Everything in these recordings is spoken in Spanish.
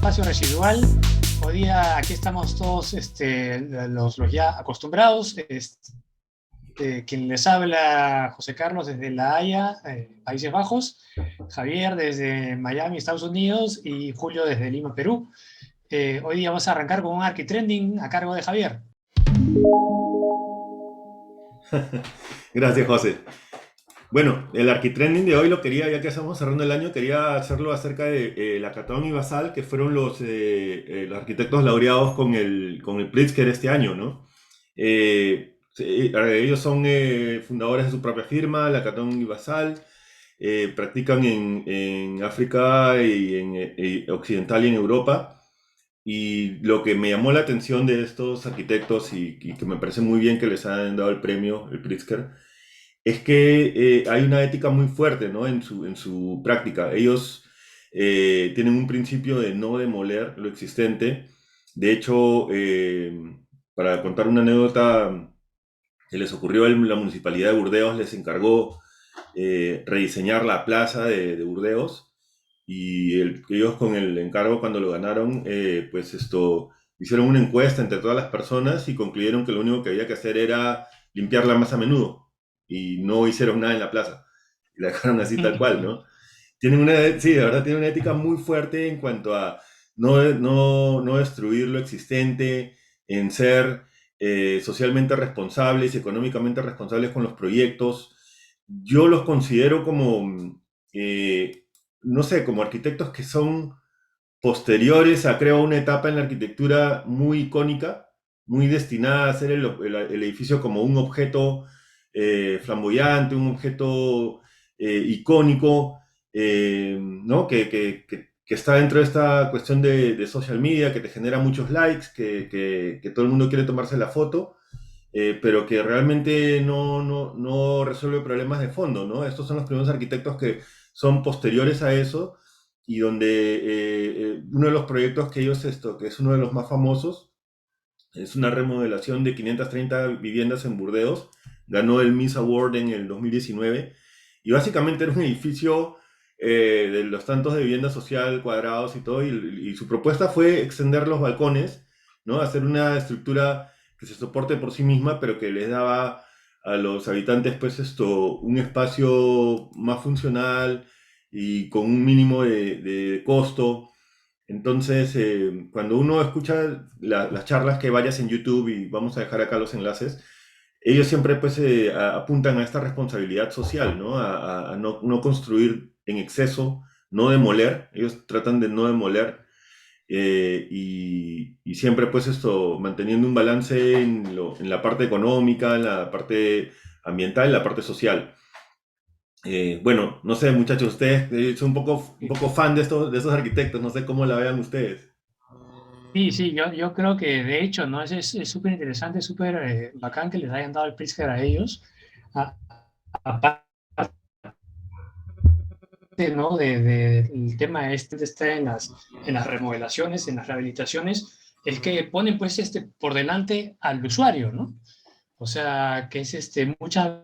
espacio residual. Hoy día aquí estamos todos los ya acostumbrados. Quien les habla, José Carlos, desde La Haya, Países Bajos, Javier desde Miami, Estados Unidos, y Julio desde Lima, Perú. Hoy día vamos a arrancar con un Architrending a cargo de Javier. Gracias, José. Bueno, el Architrending de hoy lo quería, ya que estamos cerrando el año, quería hacerlo acerca de Lacaton y Basal, que fueron los arquitectos laureados con el Pritzker este año, ¿no? Sí, ellos son fundadores de su propia firma, Lacaton y Basal, practican en África y en Occidental y en Europa. Y lo que me llamó la atención de estos arquitectos y que me parece muy bien que les hayan dado el premio, el Pritzker, es que hay una ética muy fuerte, ¿no? en su práctica. Ellos tienen un principio de no demoler lo existente. De hecho, para contar una anécdota que les ocurrió en la municipalidad de Burdeos, les encargó rediseñar la plaza de Burdeos y ellos con el encargo cuando lo ganaron, pues hicieron una encuesta entre todas las personas y concluyeron que lo único que había que hacer era limpiarla más a menudo y no hicieron nada en la plaza. Y la dejaron así tal cual, ¿no? Sí, de verdad tienen una ética muy fuerte en cuanto a no destruir lo existente, en ser socialmente responsables y económicamente responsables con los proyectos. Yo los considero como, no sé, como arquitectos que son posteriores a, creo, una etapa en la arquitectura muy icónica, muy destinada a hacer el edificio como un objeto flamboyante, un objeto icónico, ¿no? Que está dentro de esta cuestión de social media, que te genera muchos likes, que todo el mundo quiere tomarse la foto, pero que realmente no resuelve problemas de fondo, ¿no? Estos son los primeros arquitectos que son posteriores a eso y donde uno de los proyectos que que es uno de los más famosos, es una remodelación de 530 viviendas en Burdeos, ganó el Mies Award en el 2019 y básicamente era un edificio de los tantos de vivienda social, cuadrados y todo, y su propuesta fue extender los balcones, ¿no? Hacer una estructura que se soporte por sí misma, pero que les daba a los habitantes pues un espacio más funcional y con un mínimo de costo. Entonces, cuando uno escucha las charlas que hay varias en YouTube, y vamos a dejar acá los enlaces, ellos siempre pues apuntan a esta responsabilidad social, ¿no? A no construir en exceso, no demoler. Ellos tratan de no demoler y siempre pues manteniendo un balance en la parte económica, en la parte ambiental, en la parte social. Bueno, no sé, muchachos, ustedes son un poco fan de estos arquitectos, no sé cómo la vean ustedes. Sí, sí, yo creo que de hecho, ¿no? Es súper interesante, súper bacán que les hayan dado el Pritzker a ellos. A- Aparte, ¿no? El tema está en las remodelaciones, en las rehabilitaciones, es que ponen pues por delante al usuario, ¿no? O sea, que es muchas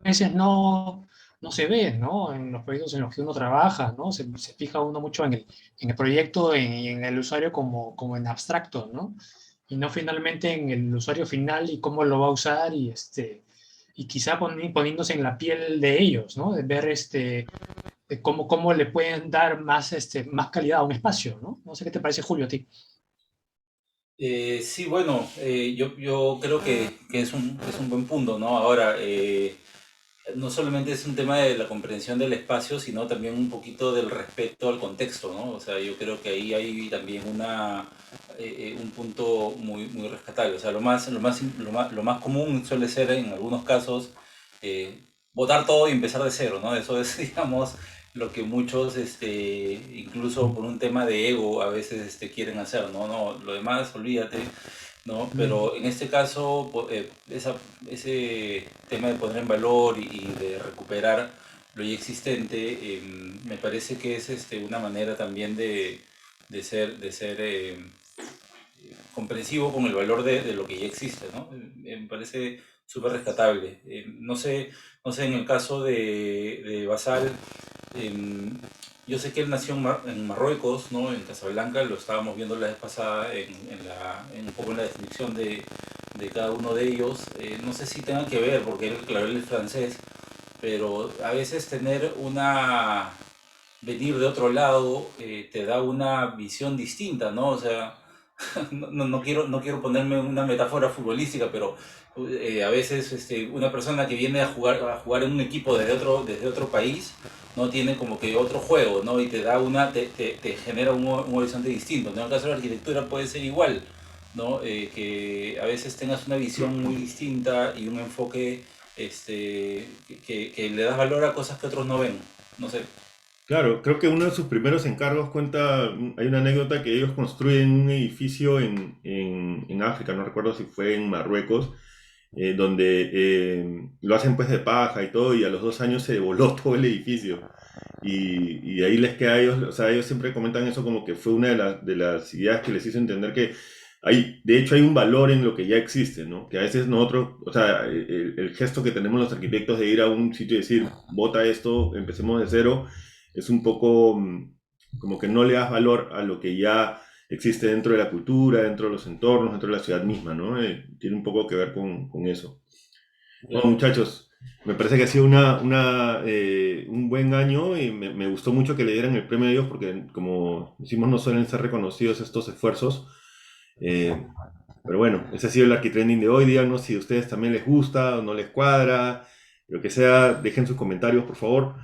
veces no se ve, ¿no? En los proyectos en los que uno trabaja, ¿no? Se fija uno mucho en el proyecto y en el usuario como en abstracto, ¿no? Y no finalmente en el usuario final y cómo lo va a usar y quizá poniéndose en la piel de ellos, ¿no? De ver de cómo le pueden dar más calidad a un espacio, ¿no? No sé qué te parece, Julio, a ti. Sí, bueno, yo creo que es un buen punto, ¿no? Ahora, no solamente es un tema de la comprensión del espacio, sino también un poquito del respeto al contexto, ¿no? O sea, yo creo que ahí hay también un punto muy rescatable. O sea, lo más común suele ser en algunos casos botar todo y empezar de cero, ¿no? Eso es, digamos, lo que muchos, incluso por un tema de ego, a veces quieren hacer, ¿no? No, lo demás, olvídate, ¿no? Pero en este caso, ese tema de poner en valor y de recuperar lo ya existente, me parece que es una manera también de ser comprensivo con el valor de lo que ya existe, ¿no? Me parece súper rescatable. No sé en el caso de Basal, em, yo sé que él nació en Marruecos, ¿no? En Casablanca, lo estábamos viendo la vez pasada un poco en la definición de cada uno de ellos. No sé si tenga que ver, porque él, claro, él es francés, pero a veces venir de otro lado te da una visión distinta, ¿no? O sea, no quiero ponerme una metáfora futbolística, pero a veces una persona que viene a jugar en un equipo desde otro país, no tiene como que otro juego, ¿no? Y te genera un horizonte distinto. En el caso de la arquitectura puede ser igual, ¿no? Que a veces tengas una visión muy distinta y un enfoque que le das valor a cosas que otros no ven. No sé. Claro, creo que uno de sus primeros encargos cuenta, hay una anécdota que ellos construyen un edificio en África, no recuerdo si fue en Marruecos, donde lo hacen pues de paja y todo, y a los 2 años se voló todo el edificio. Y ahí les queda a ellos, o sea, ellos siempre comentan eso como que fue una de las ideas que les hizo entender que de hecho hay un valor en lo que ya existe, ¿no? Que a veces nosotros, o sea, el gesto que tenemos los arquitectos de ir a un sitio y decir, bota esto, empecemos de cero, es un poco como que no le das valor a lo que ya existe dentro de la cultura, dentro de los entornos, dentro de la ciudad misma, ¿no? Tiene un poco que ver con eso. Bueno, muchachos, me parece que ha sido un buen año y me gustó mucho que le dieran el premio a ellos porque, como decimos, no suelen ser reconocidos estos esfuerzos. Eh, pero bueno, ese ha sido el Arquitrending de hoy. Díganos si a ustedes también les gusta o no les cuadra, lo que sea, dejen sus comentarios, por favor.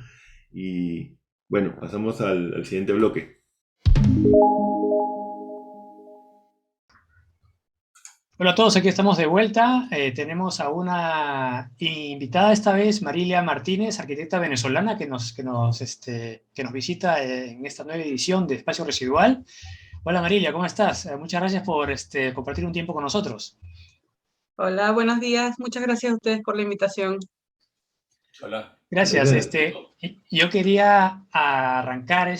Y bueno, pasamos al siguiente bloque. Hola a todos, aquí estamos de vuelta. Tenemos a una invitada esta vez, Marilia Martínez, arquitecta venezolana, que nos visita en esta nueva edición de Espacio Residual. Hola Marilia, ¿cómo estás? Muchas gracias por compartir un tiempo con nosotros. Hola, buenos días. Muchas gracias a ustedes por la invitación. Hola. Gracias. Yo quería arrancar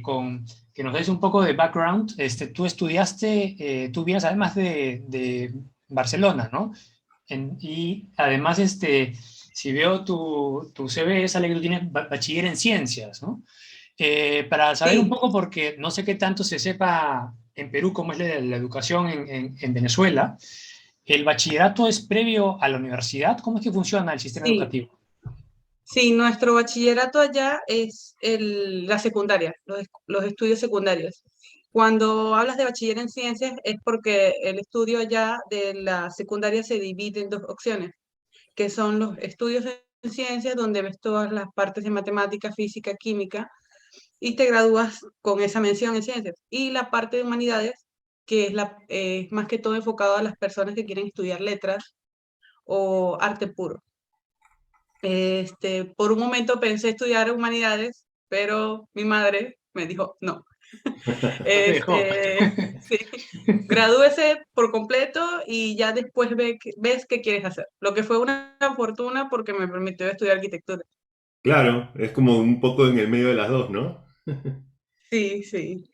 con que nos des un poco de background. Tú estudiaste, tú vienes además de Barcelona, ¿no? Y además, si veo tu CV, sale que tú tienes bachiller en ciencias, ¿no? Para saber un Sí, poco, porque no sé qué tanto se sepa en Perú cómo es la educación en Venezuela, ¿el bachillerato es previo a la universidad? ¿Cómo es que funciona el sistema sí, educativo? sí, nuestro bachillerato allá es la secundaria, los estudios secundarios. Cuando hablas de bachiller en ciencias es porque el estudio allá de la secundaria se divide en dos opciones, que son los estudios en ciencias, donde ves todas las partes de matemática, física, química, y te gradúas con esa mención en ciencias. Y la parte de humanidades, que es más que todo enfocado a las personas que quieren estudiar letras o arte puro. Por un momento pensé estudiar humanidades, pero mi madre me dijo no. Te dejó. Sí, gradúese por completo y ya después ves qué quieres hacer. Lo que fue una fortuna porque me permitió estudiar arquitectura. Claro, es como un poco en el medio de las dos, ¿no? Sí, sí.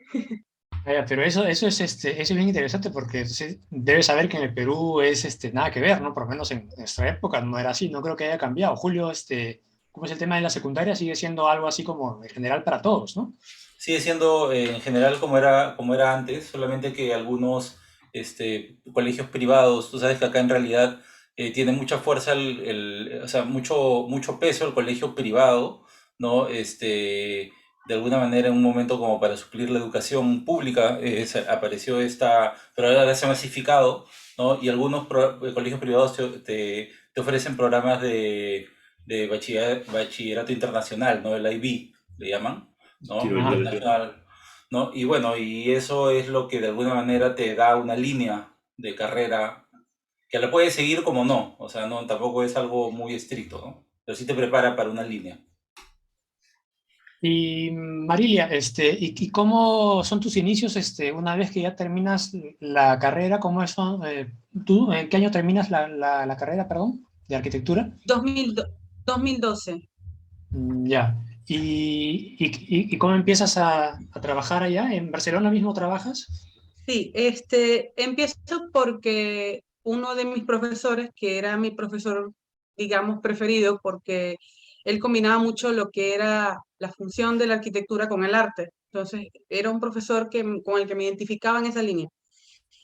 Pero eso es bien interesante porque debes saber que en el Perú es nada que ver, ¿no? Por lo menos en nuestra época no era así, no creo que haya cambiado. Julio, ¿cómo es el tema de la secundaria? Sigue siendo algo así como en general para todos, ¿no? Sigue siendo en general como era antes, solamente que algunos colegios privados, tú sabes que acá en realidad tiene mucha fuerza, o sea, mucho peso el colegio privado, ¿no? De alguna manera en un momento como para suplir la educación pública apareció pero ahora se ha masificado, ¿no? Y algunos colegios privados te ofrecen programas de bachillerato internacional, ¿no? El IB, le llaman. ¿No? Quiero Ajá. Internacional, ¿no? Y bueno, y eso es lo que de alguna manera te da una línea de carrera que la puedes seguir como no, o sea, no, tampoco es algo muy estricto, ¿no? Pero sí te prepara para una línea. Y Marilia, ¿y cómo son tus inicios una vez que ya terminas la carrera? ¿Cómo es, tú, en qué año terminas la carrera, perdón, de arquitectura? 2012. Ya. ¿Y cómo empiezas a trabajar allá? ¿En Barcelona mismo trabajas? Sí, empiezo porque uno de mis profesores, que era mi profesor, digamos, preferido, porque él combinaba mucho lo que era la función de la arquitectura con el arte. Entonces, era un profesor con el que me identificaba en esa línea.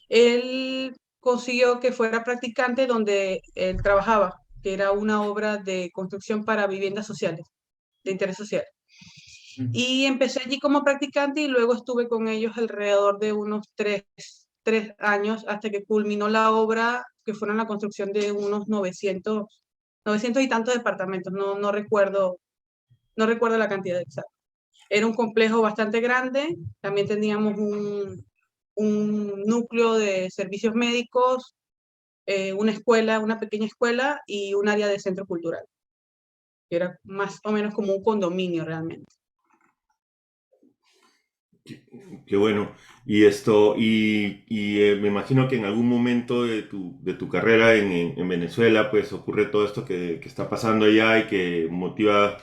Él consiguió que fuera practicante donde él trabajaba, que era una obra de construcción para viviendas sociales, de interés social. Y empecé allí como practicante y luego estuve con ellos alrededor de unos tres años hasta que culminó la obra, que fueron la construcción de unos 900 y tantos departamentos, no recuerdo la cantidad exacta. Era un complejo bastante grande, también teníamos un núcleo de servicios médicos, una pequeña escuela y un área de centro cultural, que era más o menos como un condominio realmente. Qué bueno. Me imagino que en algún momento de tu carrera en Venezuela, pues ocurre todo esto que está pasando allá y que motiva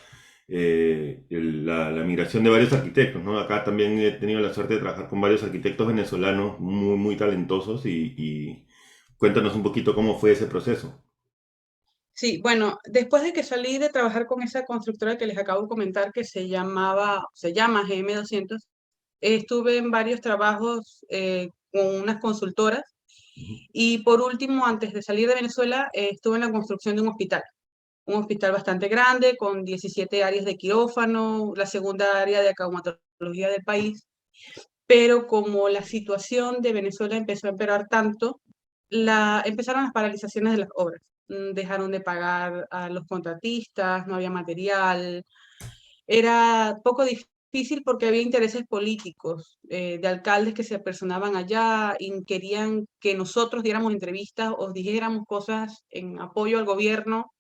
la migración de varios arquitectos, ¿no? Acá también he tenido la suerte de trabajar con varios arquitectos venezolanos muy, muy talentosos y cuéntanos un poquito cómo fue ese proceso. Sí, bueno, después de que salí de trabajar con esa constructora que les acabo de comentar, que se llama GM200, estuve en varios trabajos con unas consultoras y por último, antes de salir de Venezuela, estuve en la construcción de un hospital bastante grande con 17 áreas de quirófano, la segunda área de traumatología del país, pero como la situación de Venezuela empezó a empeorar tanto, empezaron las paralizaciones de las obras. Dejaron de pagar a los contratistas, no había material, era poco difícil porque había intereses políticos de alcaldes que se apersonaban allá y querían que nosotros diéramos entrevistas o dijéramos cosas en apoyo al gobierno,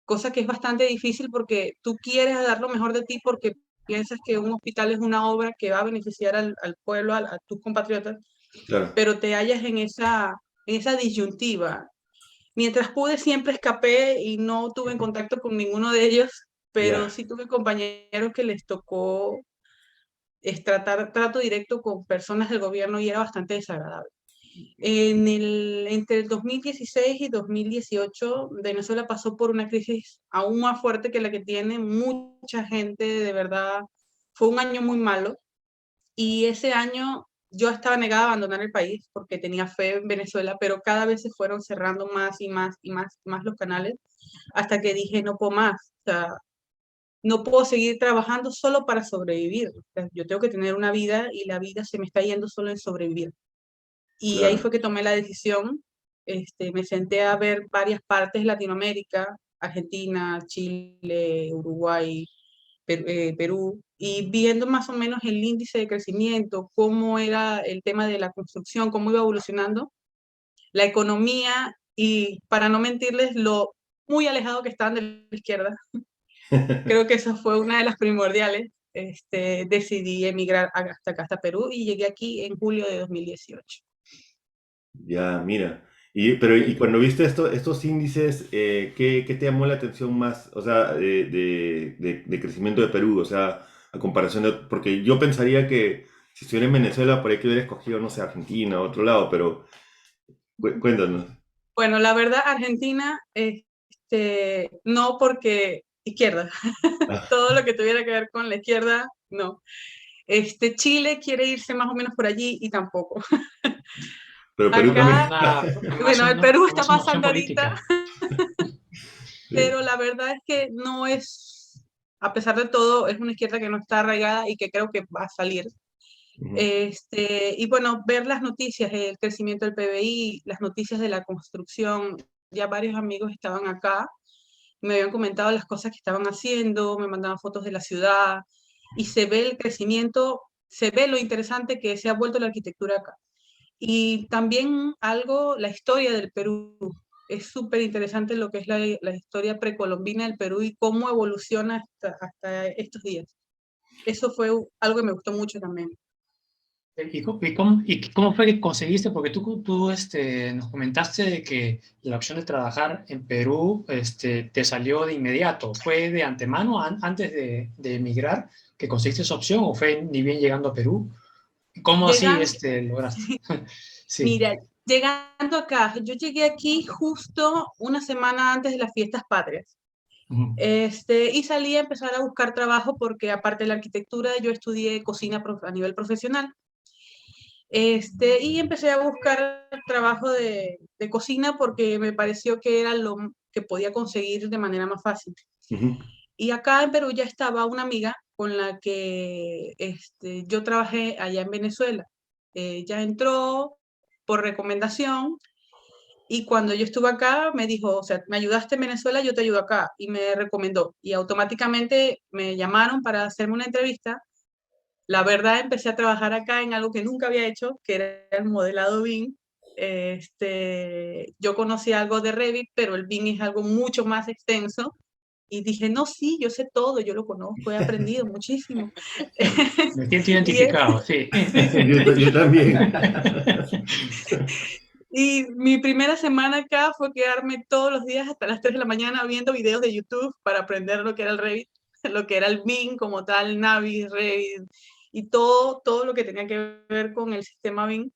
cosa que es bastante difícil porque tú quieres dar lo mejor de ti porque piensas que un hospital es una obra que va a beneficiar al pueblo, a tus compatriotas, Claro. pero te hallas en esa disyuntiva. Mientras pude, siempre escapé y no tuve en contacto con ninguno de ellos, pero Ya. sí tuve compañeros que les tocó trato directo con personas del gobierno y era bastante desagradable. Entre el 2016 y 2018, Venezuela pasó por una crisis aún más fuerte que la que tiene mucha gente, de verdad. Fue un año muy malo y ese año yo estaba negada a abandonar el país porque tenía fe en Venezuela, pero cada vez se fueron cerrando más y más y más, más los canales hasta que dije, no puedo más. O sea, no puedo seguir trabajando solo para sobrevivir. O sea, yo tengo que tener una vida y la vida se me está yendo solo en sobrevivir. Y ahí Claro. fue que tomé la decisión. Me senté a ver varias partes de Latinoamérica, Argentina, Chile, Uruguay, Perú, y viendo más o menos el índice de crecimiento, cómo era el tema de la construcción, cómo iba evolucionando, la economía, y para no mentirles, lo muy alejado que estaban de la izquierda. Creo que esa fue una de las primordiales. Decidí emigrar hasta acá, hasta Perú, y llegué aquí en julio de 2018. Ya, mira. Y cuando viste estos índices, ¿qué te llamó la atención más? O sea, de crecimiento de Perú, o sea, a comparación de... Porque yo pensaría que si estuviera en Venezuela, por ahí que hubiera escogido, no sé, Argentina o otro lado, pero cuéntanos. Bueno, la verdad, Argentina, no porque izquierda, Ah, todo lo que tuviera que ver con la izquierda, no. Chile quiere irse más o menos por allí y tampoco. pero Perú Es también. Acá, una, bueno, el Perú fue está más una opción pasando ahorita, política. Sí. pero la verdad es que no es, a pesar de todo, es una izquierda que no está arraigada y que creo que va a salir. Ujú. Y bueno, ver las noticias, el crecimiento del PBI, las noticias de la construcción, ya varios amigos estaban acá, me habían comentado las cosas que estaban haciendo, me mandaban fotos de la ciudad y se ve el crecimiento, se ve lo interesante que se ha vuelto la arquitectura acá. Y también la historia del Perú. Es súper interesante lo que es la historia precolombina del Perú y cómo evoluciona hasta estos días. Eso fue algo que me gustó mucho también. Y cómo fue que conseguiste? Porque tú nos comentaste de que la opción de trabajar en Perú te salió de inmediato. ¿Fue de antemano, antes de emigrar, que conseguiste esa opción o fue ni bien llegando a Perú? ¿Cómo así Llegan, lograste? Sí. mira, llegando acá, yo llegué aquí justo una semana antes de las fiestas patrias. Y salí a empezar a buscar trabajo porque aparte de la arquitectura yo estudié cocina a nivel profesional. Y empecé a buscar trabajo de cocina porque me pareció que era lo que podía conseguir de manera más fácil. Ujú. Y acá en Perú ya estaba una amiga con la que yo trabajé allá en Venezuela. Ella entró por recomendación y cuando yo estuve acá me dijo, o sea, me ayudaste en Venezuela, yo te ayudo acá. Y me recomendó. Y automáticamente me llamaron para hacerme una entrevista. La verdad, empecé a trabajar acá en algo que nunca había hecho, que era el modelado BIM. Yo conocí algo de Revit, pero el BIM es algo mucho más extenso. Y dije, no, sí, yo sé todo, yo lo conozco, he aprendido muchísimo. Me siento y, identificado, sí. sí, Yo también. y mi primera semana acá fue quedarme todos los días hasta las 3 de la mañana viendo videos de YouTube para aprender lo que era el Revit, lo que era el BIM como tal, Navis, Revit, y todo lo que tenía que ver con el sistema BIM.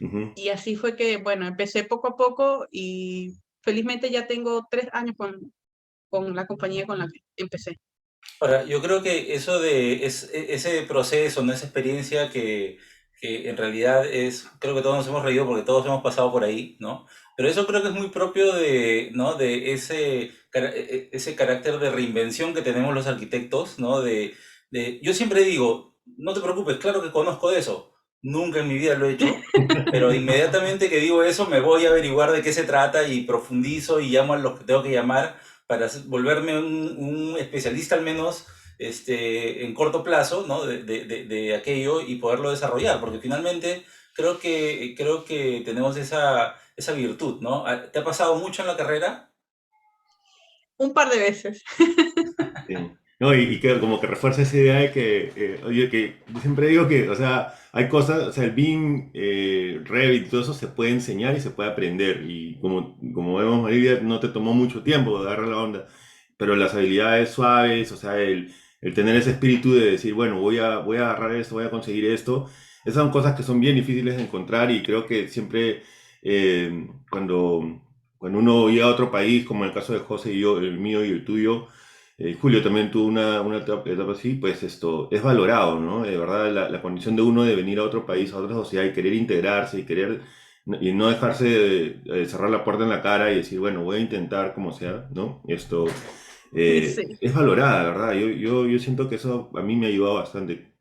Ujú. Y así fue que, bueno, empecé poco a poco y felizmente ya tengo 3 años con la compañía con la que empecé. Ahora, yo creo que eso ese proceso, ¿no? Esa experiencia que en realidad es, creo que todos nos hemos reído porque todos hemos pasado por ahí, ¿no? Pero eso creo que es muy propio de, ¿no? De ese carácter de reinvención que tenemos los arquitectos, ¿no? Yo siempre digo, no te preocupes, claro que conozco de eso. Nunca en mi vida lo he hecho, pero inmediatamente que digo eso me voy a averiguar de qué se trata y profundizo y llamo a los que tengo que llamar para volverme un especialista al menos en corto plazo, ¿no? de aquello y poderlo desarrollar, porque finalmente creo que tenemos esa virtud, ¿no? ¿Te ha pasado mucho en la carrera? Un par de veces. Sí. No, y que como que refuerza esa idea de que, oye, que yo siempre digo que, o sea, hay cosas, o sea, el BIM, Revit y todo eso se puede enseñar y se puede aprender. Y como vemos, María, no te tomó mucho tiempo de agarrar la onda, pero las habilidades suaves, o sea, el tener ese espíritu de decir, bueno, voy a agarrar esto, voy a conseguir esto, esas son cosas que son bien difíciles de encontrar y creo que siempre cuando uno llega a otro país, como en el caso de José y yo, el mío y el tuyo, Julio también tuvo una etapa así, pues esto es valorado, ¿no? De verdad, la condición de uno de venir a otro país, a otra sociedad y querer integrarse y querer y no dejarse de cerrar la puerta en la cara y decir, bueno, voy a intentar como sea, ¿no? Esto Sí. es valorada, ¿verdad? Yo siento que eso a mí me ha ayudado bastante,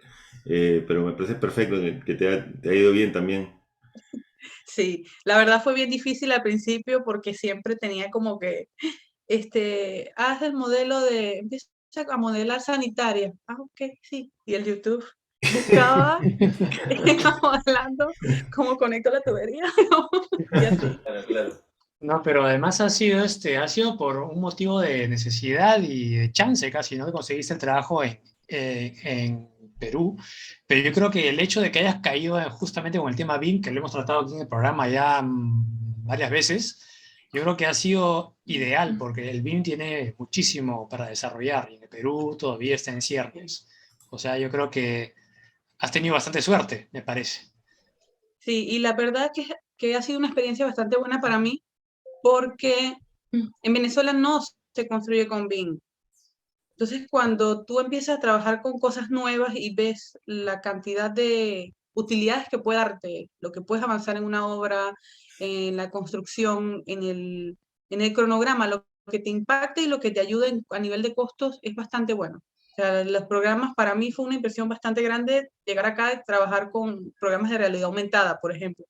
pero me parece perfecto que te ha ido bien también. Sí, la verdad fue bien difícil al principio porque siempre tenía como que, haz el modelo empieza a modelar sanitaria. Ah, ok, sí. Y el YouTube buscaba, iba modelando cómo conecto la tubería, y así. Claro, claro. No, pero además ha sido por un motivo de necesidad y de chance casi, ¿no? Que conseguiste el trabajo en Perú. Pero yo creo que el hecho de que hayas caído justamente con el tema BIM, que lo hemos tratado aquí en el programa ya varias veces, yo creo que ha sido ideal porque el BIM tiene muchísimo para desarrollar y en el Perú todavía está en ciernes. O sea, yo creo que has tenido bastante suerte, me parece. Sí, y la verdad que ha sido una experiencia bastante buena para mí porque en Venezuela no se construye con BIM. Entonces, cuando tú empiezas a trabajar con cosas nuevas y ves la cantidad de utilidades que puede darte, lo que puedes avanzar en una obra, en la construcción, en el cronograma, lo que te impacta y lo que te ayuda a nivel de costos es bastante bueno. O sea, los programas para mí fue una impresión bastante grande llegar acá y trabajar con programas de realidad aumentada, por ejemplo,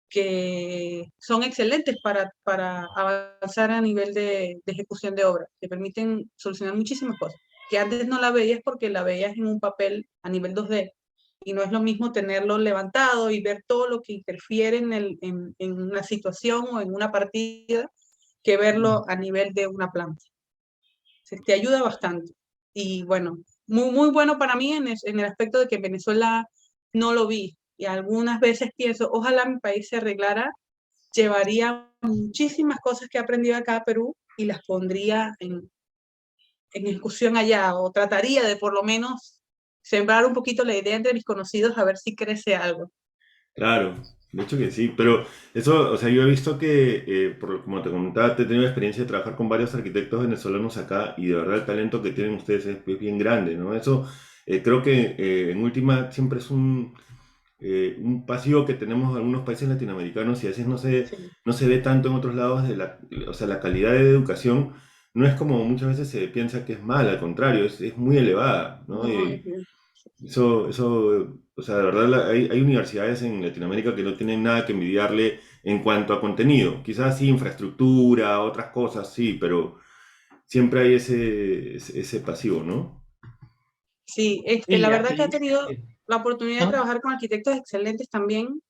que son excelentes para avanzar a nivel de ejecución de obra. Te permiten solucionar muchísimas cosas, que antes no la veías porque la veías en un papel a nivel 2D. Y no es lo mismo tenerlo levantado y ver todo lo que interfiere en una situación o en una partida que verlo a nivel de una planta. Se te ayuda bastante. Y bueno, muy, muy bueno para mí en el aspecto de que en Venezuela no lo vi. Y algunas veces pienso, ojalá mi país se arreglara, llevaría muchísimas cosas que he aprendido acá a Perú y las pondría en ejecución allá, o trataría de por lo menos sembrar un poquito la idea entre mis conocidos a ver si crece algo. Claro, de hecho que sí, pero eso, o sea, yo he visto que, como te comentaba, he tenido la experiencia de trabajar con varios arquitectos venezolanos acá y de verdad el talento que tienen ustedes es bien grande, ¿no? Eso creo que en última siempre es un pasivo que tenemos en algunos países latinoamericanos y a veces Sí. no se ve tanto en otros lados o sea, la calidad de educación no es como muchas veces se piensa que es mala, al contrario, es muy elevada, ¿no? No, Y o sea, de verdad hay universidades en Latinoamérica que no tienen nada que envidiarle en cuanto a contenido. Quizás sí, infraestructura, otras cosas, sí, pero siempre hay ese pasivo, ¿no? sí, Y, la verdad que he y- tenido y- la oportunidad de ¿no? trabajar con arquitectos excelentes también,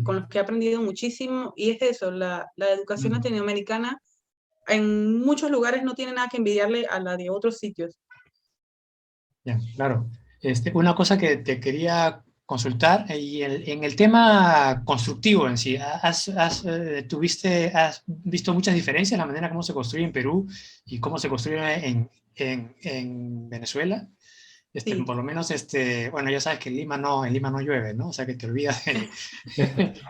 con los que he aprendido muchísimo, y es eso, la educación Mm. latinoamericana en muchos lugares no tiene nada que envidiarle a la de otros sitios. Ya, claro. Una cosa que te quería consultar, y en el tema constructivo en sí, ¿has visto muchas diferencias en la manera como se construye en Perú y cómo se construye en Venezuela? Sí, Por lo menos, bueno, ya sabes que en Lima no llueve, ¿no? O sea, que te olvidas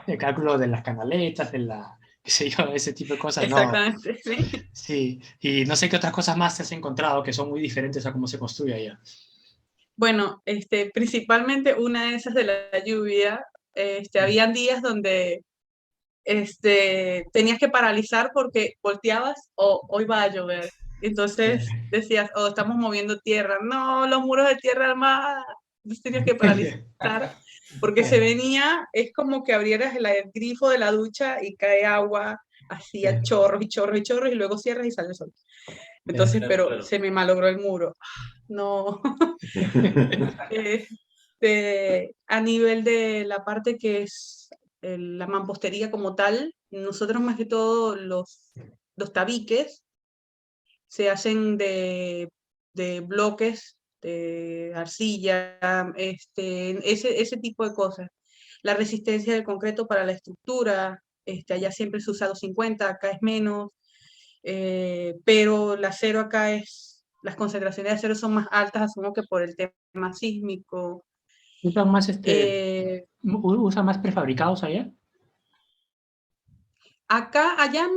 de cálculo de las canaletas, qué sé yo, ese tipo de cosas, no. exactamente, sí. Sí, y no sé qué otras cosas más te has encontrado que son muy diferentes a cómo se construye allá. Bueno, principalmente una de esas de la lluvia, habían días donde tenías que paralizar porque volteabas o hoy va a llover. Entonces decías, oh, estamos moviendo tierra. No, los muros de tierra armada. Entonces tenías que paralizar porque se venía, es como que abrieras el grifo de la ducha y cae agua, hacía chorros y chorros y chorros y luego cierras y sale el sol. Entonces, Claro, pero claro. se me malogró el muro. No. A nivel de la parte que es la mampostería como tal, nosotros más que todo los tabiques se hacen de bloques, de arcilla, ese tipo de cosas. La resistencia del concreto para la estructura, allá siempre se usa 250, acá es menos, pero el acero acá las concentraciones de acero son más altas, asumo que por el tema sísmico. ¿Usan más, Eh, usan más prefabricados allá? allá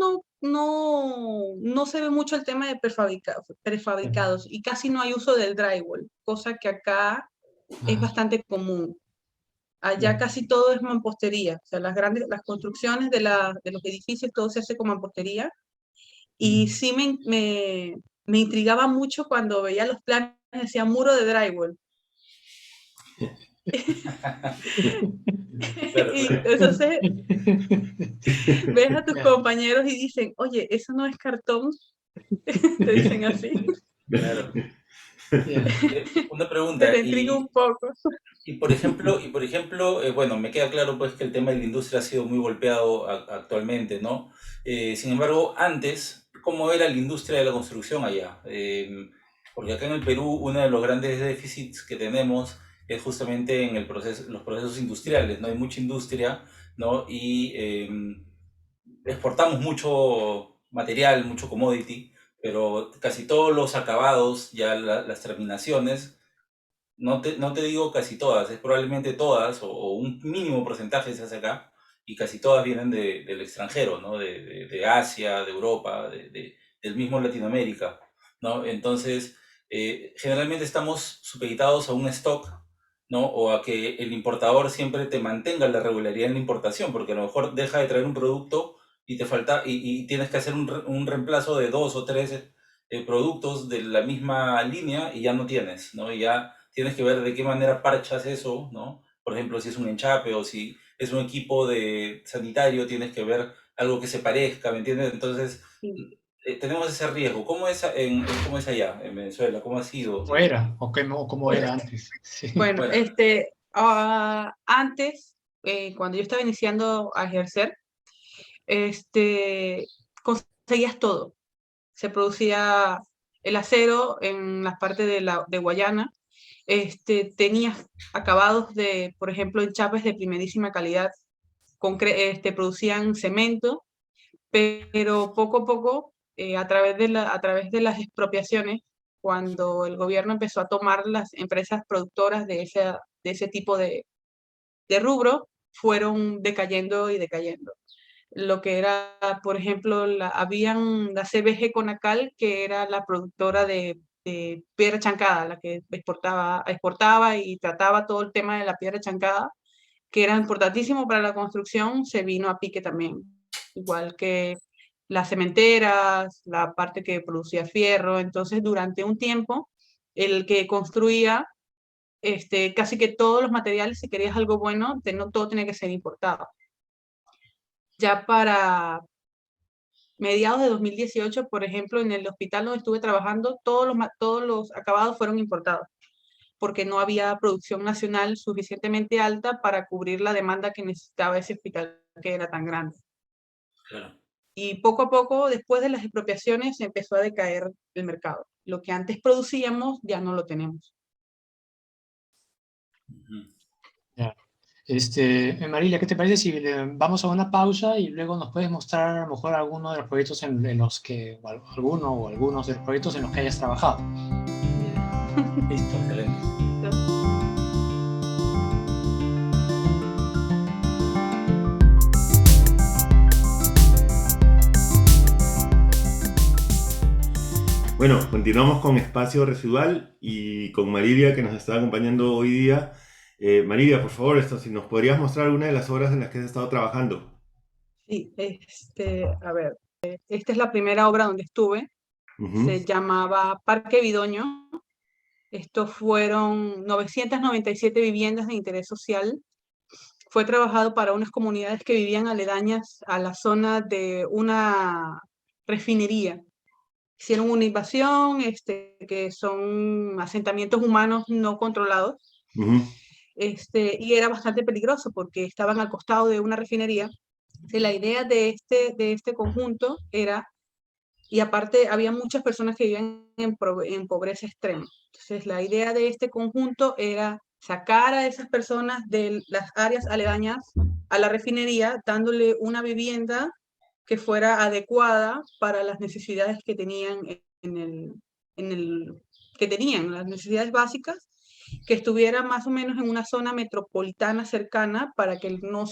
no se ve mucho el tema de prefabricados y casi no hay uso del drywall, cosa que acá es Ah, bastante común. Allá ya. casi todo es mampostería, o sea, las construcciones de los edificios, todo se hace con mampostería. Y sí me intrigaba mucho cuando veía los planes, decía muro de drywall. Claro, Y claro. entonces ves a tus Ya, compañeros y dicen, oye, ¿eso no es cartón? Te dicen así. Claro. ya. Una Se pregunta, te intriga un poco. bueno, me queda claro pues que el tema de la industria ha sido muy golpeado actualmente, ¿no? Sin embargo, antes, ¿cómo era la industria de la construcción allá? Porque acá en el Perú uno de los grandes déficits que tenemos es justamente en los procesos industriales, ¿no? Hay mucha industria, ¿no? Y exportamos mucho material, mucho commodity, pero casi todos los acabados, ya las terminaciones, no te digo casi todas, es probablemente todas, o un mínimo porcentaje se hace acá, y casi todas vienen del extranjero, ¿no? De Asia, de Europa, del mismo Latinoamérica, ¿no? Entonces, generalmente estamos supeditados a un stock, ¿no? O a que el importador siempre te mantenga la regularidad en la importación, porque a lo mejor deja de traer un producto y te falta, y tienes que hacer un reemplazo de dos o tres productos de la misma línea y ya no tienes, ¿no? Y ya tienes que ver de qué manera parchas eso, ¿no? Por ejemplo, si es un enchape o si es un equipo de sanitario, tienes que ver algo que se parezca, ¿me entiendes? Entonces, tenemos ese riesgo. ¿Cómo es allá en Venezuela? ¿Cómo ha sido? ¿Cómo era? O cómo Bueno, era antes? Sí. bueno, Bueno, antes, cuando yo estaba iniciando a ejercer, conseguías todo. Se producía el acero en las partes de Guayana. Tenías acabados por ejemplo, enchapes de primerísima calidad. Producían cemento, pero poco a poco, a través de las expropiaciones, cuando el gobierno empezó a tomar las empresas productoras de ese tipo de rubro, fueron decayendo y decayendo. Lo que era, por ejemplo, habían la CBG Conacal, que era la productora de piedra chancada, la que exportaba y trataba todo el tema de la piedra chancada, que era importantísimo para la construcción, se vino a pique también. Igual que las cementeras, la parte que producía fierro. Entonces, durante un tiempo, el que construía casi que todos los materiales, si querías algo bueno, no todo tenía que ser importado. Ya para mediados de 2018, por ejemplo, en el hospital donde estuve trabajando, todos los acabados fueron importados, porque no había producción nacional suficientemente alta para cubrir la demanda que necesitaba ese hospital, que era tan grande. Claro. Y poco a poco, después de las expropiaciones, empezó a decaer el mercado. Lo que antes producíamos ya no lo tenemos. Ya. Marilia, ¿qué te parece si vamos a una pausa y luego nos puedes mostrar a lo mejor alguno de los proyectos en los que, o alguno o algunos de los proyectos en los que hayas trabajado? Listo, excelente. Bueno, continuamos con Espacio Residual y con Marilia, que nos está acompañando hoy día. Marilia, por favor, si nos podrías mostrar alguna de las obras en las que has estado trabajando. Sí, a ver, esta es la primera obra donde estuve. Se llamaba Parque Vidoño. Estos fueron 997 viviendas de interés social. Fue trabajado para unas comunidades que vivían aledañas a la zona de una refinería. Hicieron una invasión, que son asentamientos humanos no controlados, y era bastante peligroso porque estaban al costado de una refinería. La idea de este conjunto era, y aparte había muchas personas que vivían en pobreza extrema. Entonces la idea de este conjunto era sacar a esas personas de las áreas aledañas a la refinería, dándole una vivienda que fuera adecuada para las necesidades que tenían que tenían, las necesidades básicas, que estuviera más o menos en una zona metropolitana cercana para que no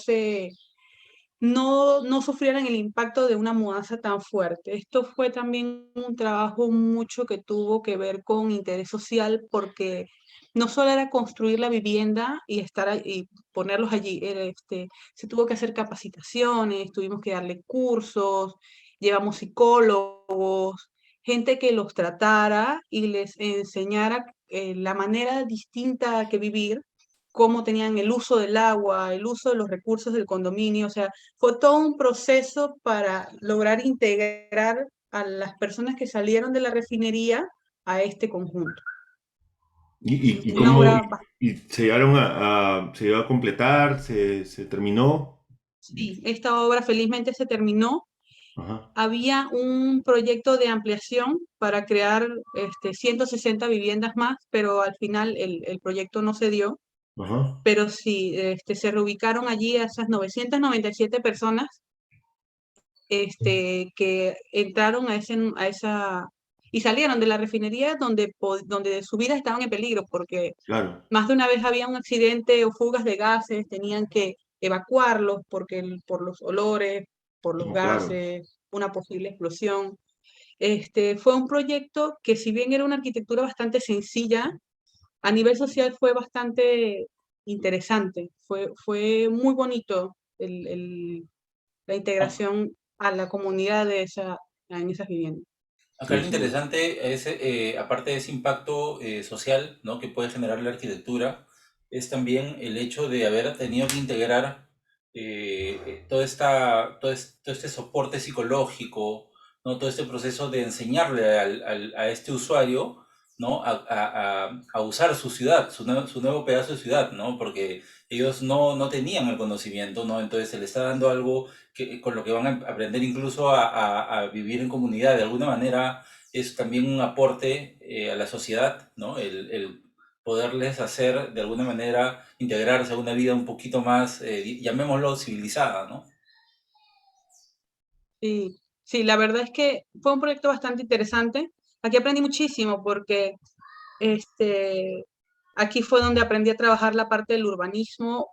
sufrieran el impacto de una mudanza tan fuerte. Esto fue también un trabajo mucho que tuvo que ver con interés social, porque no solo era construir la vivienda y ponerlos allí, se tuvo que hacer capacitaciones, tuvimos que darle cursos, llevamos psicólogos, gente que los tratara y les enseñara la manera distinta que vivir, cómo tenían el uso del agua, el uso de los recursos del condominio. O sea, fue todo un proceso para lograr integrar a las personas que salieron de la refinería a este conjunto. ¿Y Una cómo obra se llegaron se llegó a completar? ¿Se terminó? Sí, esta obra felizmente se terminó. Ajá. Había un proyecto de ampliación para crear 160 viviendas más, pero al final el proyecto no se dio. Ajá. Pero sí, se reubicaron allí a esas 997 personas que entraron a esa y salieron de la refinería donde su vida estaban en peligro, porque Claro. más de una vez había un accidente o fugas de gases, tenían que evacuarlos por los olores, por los No, claro. gases, una posible explosión. Fue un proyecto que, si bien era una arquitectura bastante sencilla, a nivel social fue bastante interesante. Fue muy bonito la integración a la comunidad en esas viviendas. Acá Sí, lo sí. interesante es, aparte de ese impacto social, ¿no?, que puede generar la arquitectura, es también el hecho de haber tenido que integrar todo este soporte psicológico, ¿no?, todo este proceso de enseñarle a este usuario, ¿no?, a usar su ciudad, su nuevo pedazo de ciudad, ¿no? Porque ellos no tenían el conocimiento, ¿no? Entonces se les está dando algo con lo que van a aprender incluso a vivir en comunidad. De alguna manera es también un aporte a la sociedad, ¿no? El poderles hacer de alguna manera integrarse a una vida un poquito más, llamémoslo, civilizada, ¿no? Sí, sí, la verdad es que fue un proyecto bastante interesante. Aquí aprendí muchísimo porque aquí fue donde aprendí a trabajar la parte del urbanismo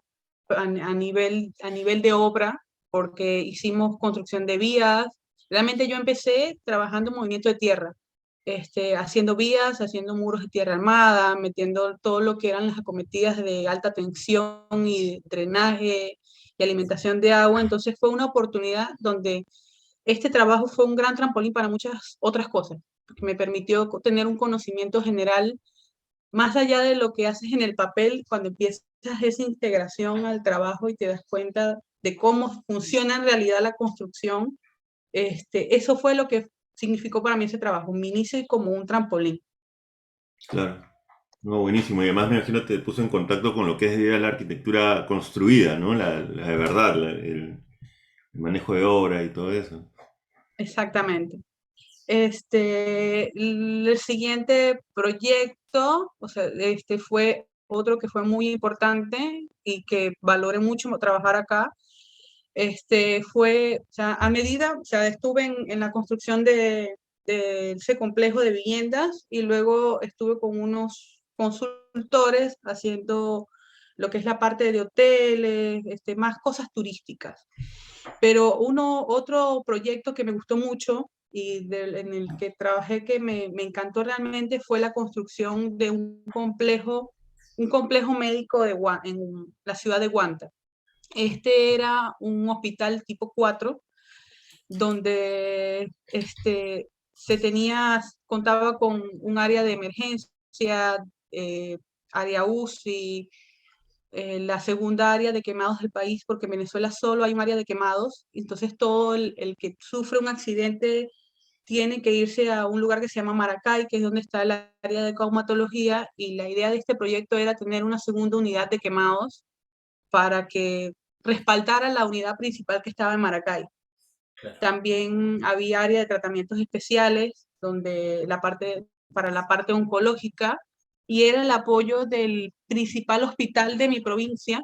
a nivel de obra, porque hicimos construcción de vías. Realmente yo empecé trabajando en movimiento de tierra, haciendo vías, haciendo muros de tierra armada, metiendo todo lo que eran las acometidas de alta tensión y drenaje y alimentación de agua. Entonces fue una oportunidad donde este trabajo fue un gran trampolín para muchas otras cosas, porque me permitió tener un conocimiento general más allá de lo que haces en el papel, cuando empiezas esa integración al trabajo y te das cuenta de cómo funciona en realidad la construcción. Eso fue lo que significó para mí ese trabajo, me inicio como un trampolín. Claro. No, buenísimo. Y además me imagino te puso en contacto con lo que es ya la arquitectura construida, ¿no? La de verdad, el manejo de obra y todo eso. Exactamente. El siguiente proyecto, o sea, fue otro que fue muy importante y que valoré mucho trabajar acá. Fue, o sea, a medida, o sea, estuve en la construcción de ese complejo de viviendas y luego estuve con unos consultores haciendo lo que es la parte de hoteles, más cosas turísticas. Pero otro proyecto que me gustó mucho y en el que trabajé que me encantó realmente fue la construcción de un complejo médico en la ciudad de Guanta. Era un hospital tipo 4 donde contaba con un área de emergencia, eh, área UCI, la segunda área de quemados del país, porque en Venezuela solo hay un área de quemados, entonces todo el que sufre un accidente tiene que irse a un lugar que se llama Maracay, que es donde está el área de traumatología, y la idea de este proyecto era tener una segunda unidad de quemados para que respaldara la unidad principal que estaba en Maracay. Claro. También había área de tratamientos especiales, donde para la parte oncológica, y era el apoyo del principal hospital de mi provincia,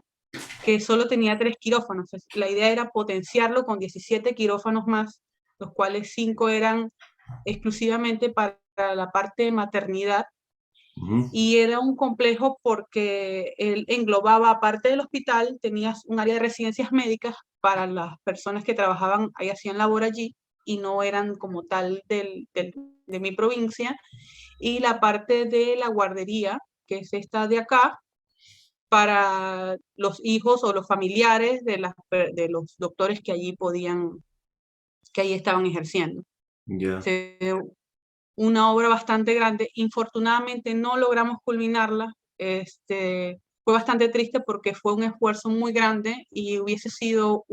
que solo tenía 3 quirófanos. La idea era potenciarlo con 17 quirófanos más, los cuales 5 eran exclusivamente para la parte de maternidad, Ujú. y era un complejo porque él englobaba, aparte del hospital, tenías un área de residencias médicas para las personas que trabajaban ahí, hacían labor allí, y no eran como tal de mi provincia, y la parte de la guardería, que es esta de acá, para los hijos o los familiares de los doctores que allí estaban ejerciendo. Ya. Se, una obra bastante grande. Infortunadamente no logramos culminarla. Fue bastante triste porque fue un esfuerzo muy grande y hubiese sido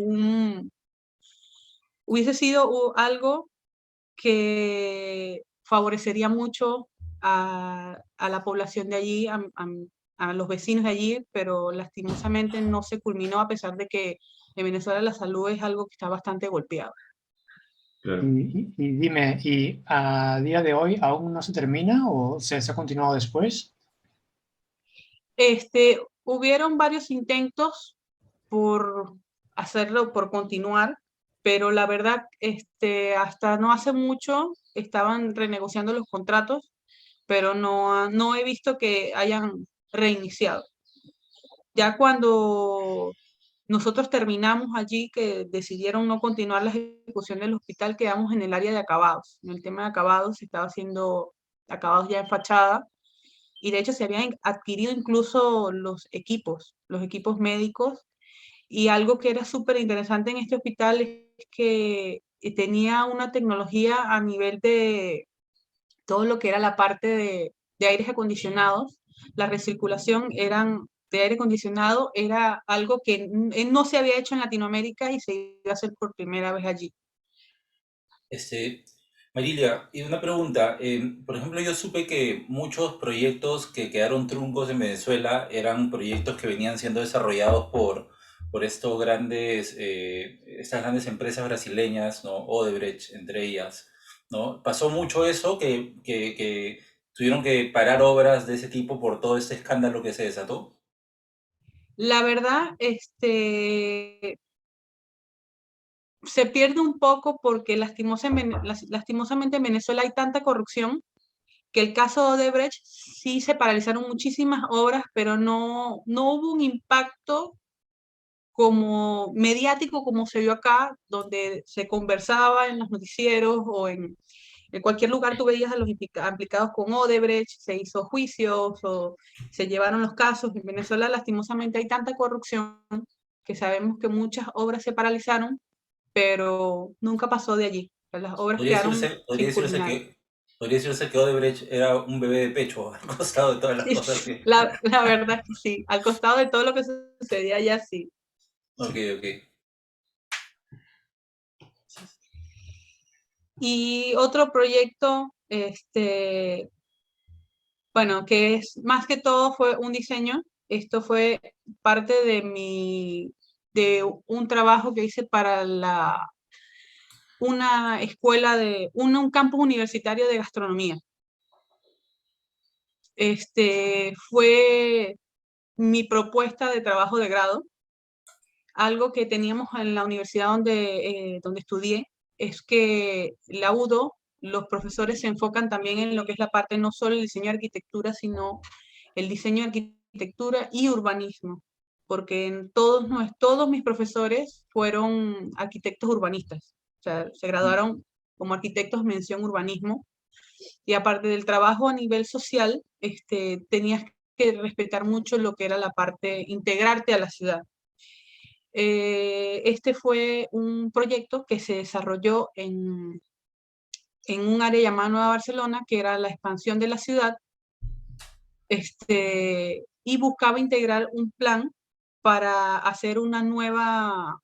algo que favorecería mucho a la población de allí, a los vecinos de allí, pero lastimosamente no se culminó, a pesar de que en Venezuela la salud es algo que está bastante golpeado. Claro. Y dime, ¿y a día de hoy aún no se termina o se ha continuado después? Hubieron varios intentos por hacerlo, por continuar, pero la verdad, hasta no hace mucho estaban renegociando los contratos, pero no he visto que hayan reiniciado. Ya cuando nosotros terminamos allí, que decidieron no continuar la ejecución del hospital, quedamos en el área de acabados. En el tema de acabados se estaba haciendo acabados ya en fachada, y de hecho se habían adquirido incluso los equipos médicos, y algo que era súper interesante en este hospital es que tenía una tecnología a nivel de todo lo que era la parte de aires acondicionados. La recirculación de aire acondicionado era algo que no se había hecho en Latinoamérica y se iba a hacer por primera vez allí. Este, Marilia, y una pregunta. Por ejemplo, yo supe que muchos proyectos que quedaron truncos en Venezuela eran proyectos que venían siendo desarrollados por estas grandes empresas brasileñas, ¿no? Odebrecht, entre ellas, ¿no? Pasó mucho eso, que tuvieron que parar obras de ese tipo por todo este escándalo que se desató. La verdad, se pierde un poco porque lastimosamente en Venezuela hay tanta corrupción que el caso de Odebrecht sí se paralizaron muchísimas obras, pero no hubo un impacto como mediático como se vio acá, donde se conversaba en los noticieros o en cualquier lugar tú veías a los implicados con Odebrecht, se hizo juicios o se llevaron los casos. En Venezuela lastimosamente hay tanta corrupción que sabemos que muchas obras se paralizaron, pero nunca pasó de allí. Las obras quedaron sin culminar. Podría decirse que Odebrecht era un bebé de pecho al costado de todas las cosas que... La verdad es que sí, al costado de todo lo que sucedía allá, sí. Ok, ok. Y otro proyecto, bueno, que es más que todo fue un diseño. Esto fue parte de un trabajo que hice para una escuela un campus universitario de gastronomía. Fue mi propuesta de trabajo de grado. Algo que teníamos en la universidad donde estudié es que la UDO, los profesores se enfocan también en lo que es la parte no solo el diseño de arquitectura, sino el diseño de arquitectura y urbanismo, porque todos mis profesores fueron arquitectos urbanistas, o sea, se graduaron como arquitectos mención urbanismo, y aparte del trabajo a nivel social, tenías que respetar mucho lo que era la parte, integrarte a la ciudad. Este fue un proyecto que se desarrolló en un área llamada Nueva Barcelona, que era la expansión de la ciudad, y buscaba integrar un plan para hacer una nueva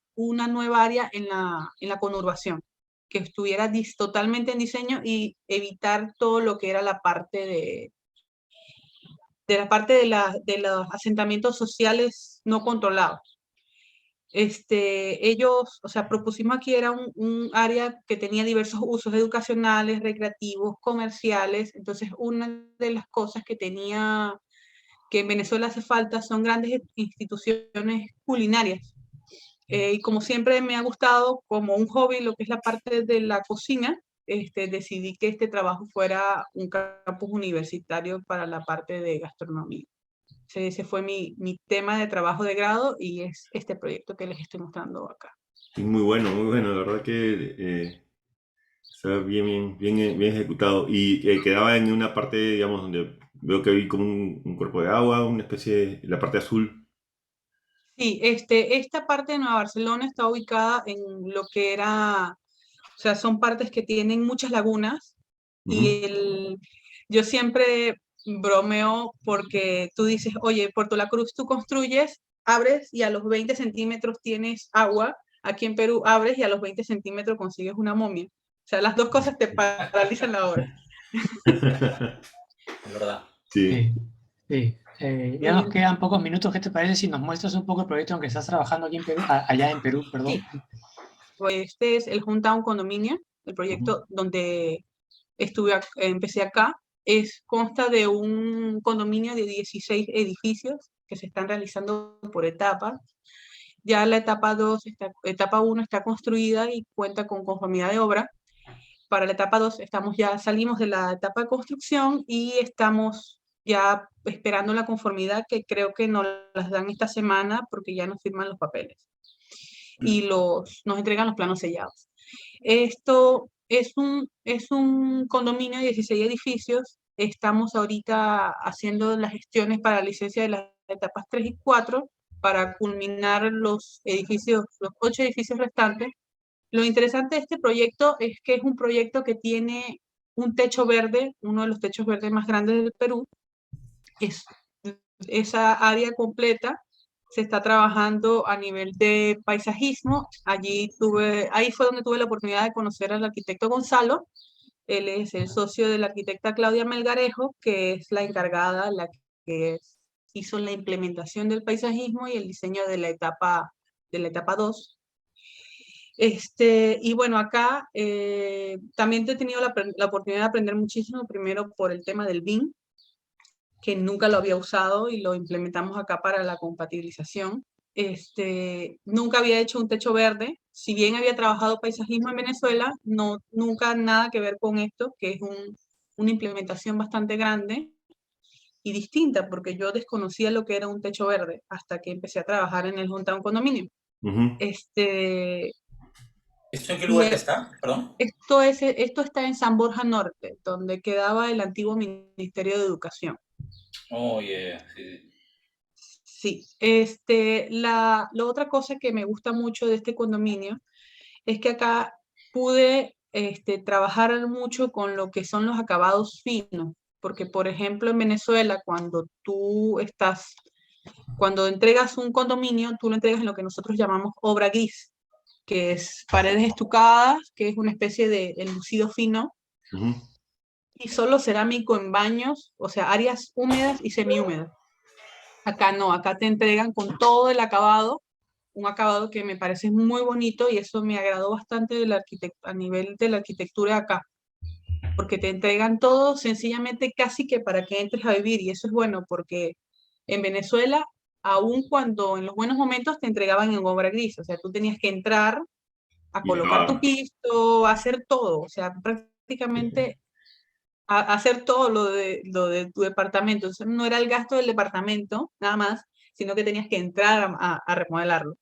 área en la conurbación, que estuviera totalmente en diseño y evitar todo lo que era la parte de los asentamientos sociales no controlados. Ellos, o sea, propusimos aquí era un área que tenía diversos usos educacionales, recreativos, comerciales. Entonces, una de las cosas que en Venezuela hace falta son grandes instituciones culinarias. Y como siempre me ha gustado como un hobby lo que es la parte de la cocina, decidí que este trabajo fuera un campus universitario para la parte de gastronomía. Ese fue mi tema de trabajo de grado y es este proyecto que les estoy mostrando acá. Sí, muy bueno, la verdad que está bien ejecutado. Y quedaba en una parte, digamos, donde veo que hay como un cuerpo de agua, una especie de, la parte azul. Sí, esta parte de Nueva Barcelona está ubicada en lo que era, o sea, son partes que tienen muchas lagunas Ujú. y yo siempre bromeo porque tú dices, oye, Puerto La Cruz tú construyes, abres y a los 20 centímetros tienes agua. Aquí en Perú abres y a los 20 centímetros consigues una momia. O sea, las dos cosas te paralizan la obra. Es verdad. Sí. Sí, sí. Ya nos Eh, quedan pocos minutos. ¿Qué te parece si nos muestras un poco el proyecto en que estás trabajando aquí en Perú, allá en Perú, perdón? sí, pues este es el Hometown Condominio, el Ujú. proyecto donde empecé acá. Consta de un condominio de 16 edificios que se están realizando por etapas. Ya la etapa 1 está construida y cuenta con conformidad de obra. Para la etapa 2 salimos de la etapa de construcción y estamos ya esperando la conformidad, que creo que nos las dan esta semana porque ya nos firman los papeles y nos entregan los planos sellados. Esto es un condominio de 16 edificios. Estamos ahorita haciendo las gestiones para la licencia de las etapas 3 y 4 para culminar los 8 edificios restantes. Lo interesante de este proyecto es que es un proyecto que tiene un techo verde, uno de los techos verdes más grandes del Perú. Es esa área completa se está trabajando a nivel de paisajismo. Ahí fue donde tuve la oportunidad de conocer al arquitecto Gonzalo. Él es el socio de la arquitecta Claudia Melgarejo, que es la encargada, la que hizo la implementación del paisajismo y el diseño de la etapa 2. Y bueno, acá también he tenido la oportunidad de aprender muchísimo, primero por el tema del BIM, que nunca lo había usado y lo implementamos acá para la compatibilización. Nunca había hecho un techo verde, si bien había trabajado paisajismo en Venezuela, nunca nada que ver con esto, que es una implementación bastante grande. y distinta, porque yo desconocía lo que era un techo verde hasta que empecé a trabajar en el Hometown Condominio. Ujú. ¿Esto en qué Y lugar está? Perdón. esto está en San Borja Norte, donde quedaba el antiguo Ministerio de Educación. Oh, yeah, sí. Sí, la otra cosa que me gusta mucho de este condominio es que acá pude trabajar mucho con lo que son los acabados finos, porque por ejemplo en Venezuela cuando entregas un condominio, tú lo entregas en lo que nosotros llamamos obra gris, que es paredes estucadas, que es una especie de enlucido fino, Ujú. y solo cerámico en baños, o sea, áreas húmedas y semihúmedas. Acá no, acá te entregan con todo el acabado, un acabado que me parece muy bonito y eso me agradó bastante a nivel de la arquitectura acá, porque te entregan todo sencillamente casi que para que entres a vivir y eso es bueno porque en Venezuela, aun cuando en los buenos momentos te entregaban en obra gris, o sea, tú tenías que entrar a Y colocar tu acabar. piso, a hacer todo, o sea, prácticamente a hacer todo lo de tu departamento. Entonces, no era el gasto del departamento, nada más, sino que tenías que entrar a remodelarlo.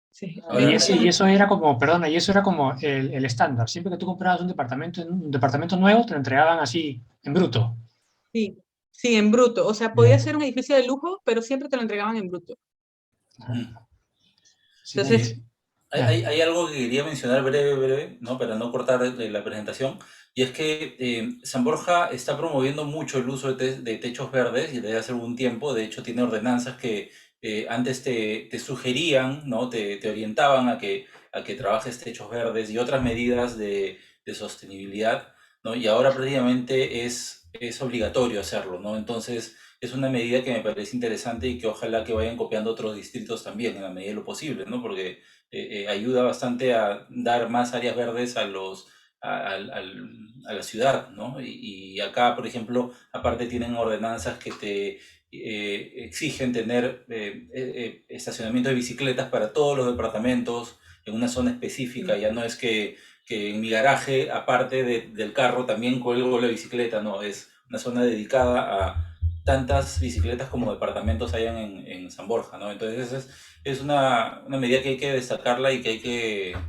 Sí, me Y, Ahora, ese, gusta y mucho. eso era como, perdona, y eso era como el estándar. Siempre que tú comprabas un departamento nuevo, te lo entregaban así, en bruto. Sí, sí, en bruto. O sea, podía ser Bien. un edificio de lujo, pero siempre te lo entregaban en bruto. Sí, sí, Entonces, sí. hay algo que quería mencionar breve, ¿no? Para no cortar la presentación, y es que San Borja está promoviendo mucho el uso de techos verdes y desde hace algún tiempo. De hecho, tiene ordenanzas que antes te sugerían, ¿no? Te orientaban a que trabajes techos verdes y otras medidas de sostenibilidad, ¿no? Y ahora prácticamente es obligatorio hacerlo, ¿no? Entonces, es una medida que me parece interesante y que ojalá que vayan copiando otros distritos también en la medida de lo posible, ¿no? Porque ayuda bastante a dar más áreas verdes a la ciudad, ¿no? Y acá, por ejemplo, aparte tienen ordenanzas que te exigen tener estacionamiento de bicicletas para todos los departamentos en una zona específica. Ya no es que en mi garaje, aparte del carro, también cuelgo la bicicleta, no, es una zona dedicada a tantas bicicletas como departamentos hayan en San Borja, ¿no? Entonces es una medida que hay que destacarla y que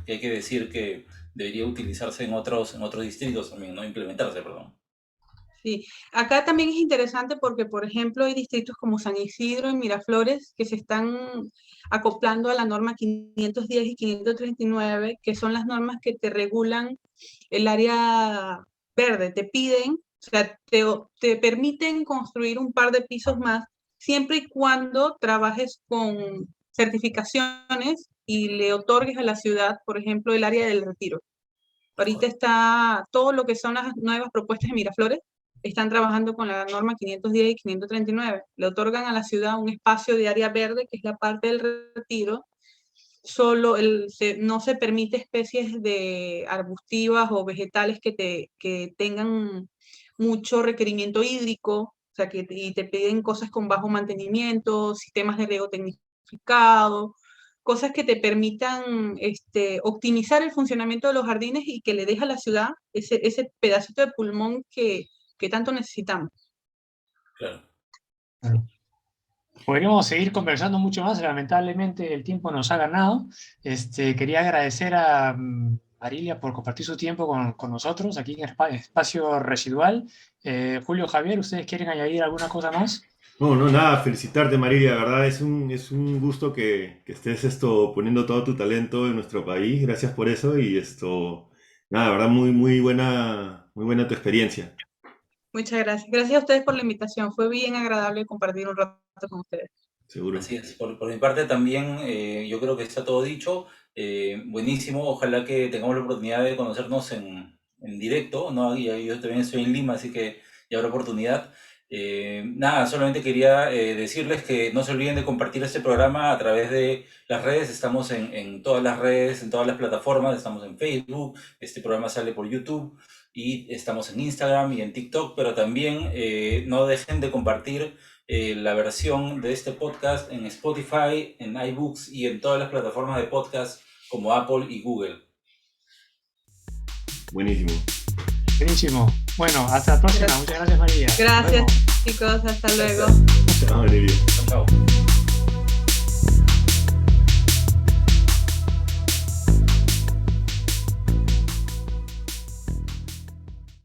hay que decir que debería utilizarse en otros distritos también, ¿no? Implementarse, perdón. sí. Acá también es interesante porque, por ejemplo, hay distritos como San Isidro y Miraflores que se están acoplando a la norma 510 y 539, que son las normas que te regulan el área verde. Te piden, o sea, te permiten construir un par de pisos más siempre y cuando trabajes con certificaciones y le otorgues a la ciudad, por ejemplo, el área del retiro. Ahorita está todo lo que son las nuevas propuestas de Miraflores, están trabajando con la norma 510 y 539. Le otorgan a la ciudad un espacio de área verde, que es la parte del retiro. No se permite especies de arbustivas o vegetales que tengan mucho requerimiento hídrico, o sea, y te piden cosas con bajo mantenimiento, sistemas de riego tecnificado, cosas que te permitan optimizar el funcionamiento de los jardines y que le deje a la ciudad ese pedacito de pulmón que tanto necesitamos. Claro. Claro. Podríamos seguir conversando mucho más, lamentablemente el tiempo nos ha ganado. Quería agradecer a Marilia por compartir su tiempo con nosotros aquí en Espacio Residual. Julio, Javier, ¿ustedes quieren añadir alguna cosa más? No, no, nada, felicitarte Marilia, de verdad es un gusto que estés poniendo todo tu talento en nuestro país, gracias por eso y nada, de verdad muy buena tu experiencia, Muchas gracias. Gracias a ustedes por la invitación. Fue bien agradable compartir un rato con ustedes. seguro. Así es. Por mi parte también, yo creo que está todo dicho. Buenísimo. Ojalá que tengamos la oportunidad de conocernos en directo, ¿no? Y yo también estoy en Lima, así que ya habrá oportunidad. Nada, solamente quería decirles que no se olviden de compartir este programa a través de las redes. Estamos en todas las redes, en todas las plataformas. Estamos en Facebook. Este programa sale por YouTube y estamos en Instagram y en TikTok, pero también no dejen de compartir la versión de este podcast en Spotify, en iBooks y en todas las plataformas de podcast como Apple y Google. Buenísimo. Buenísimo. Bueno, hasta la próxima. Muchas gracias, María. Nos Gracias, vemos. chicos. Hasta luego. Chao, Emilio. Chao.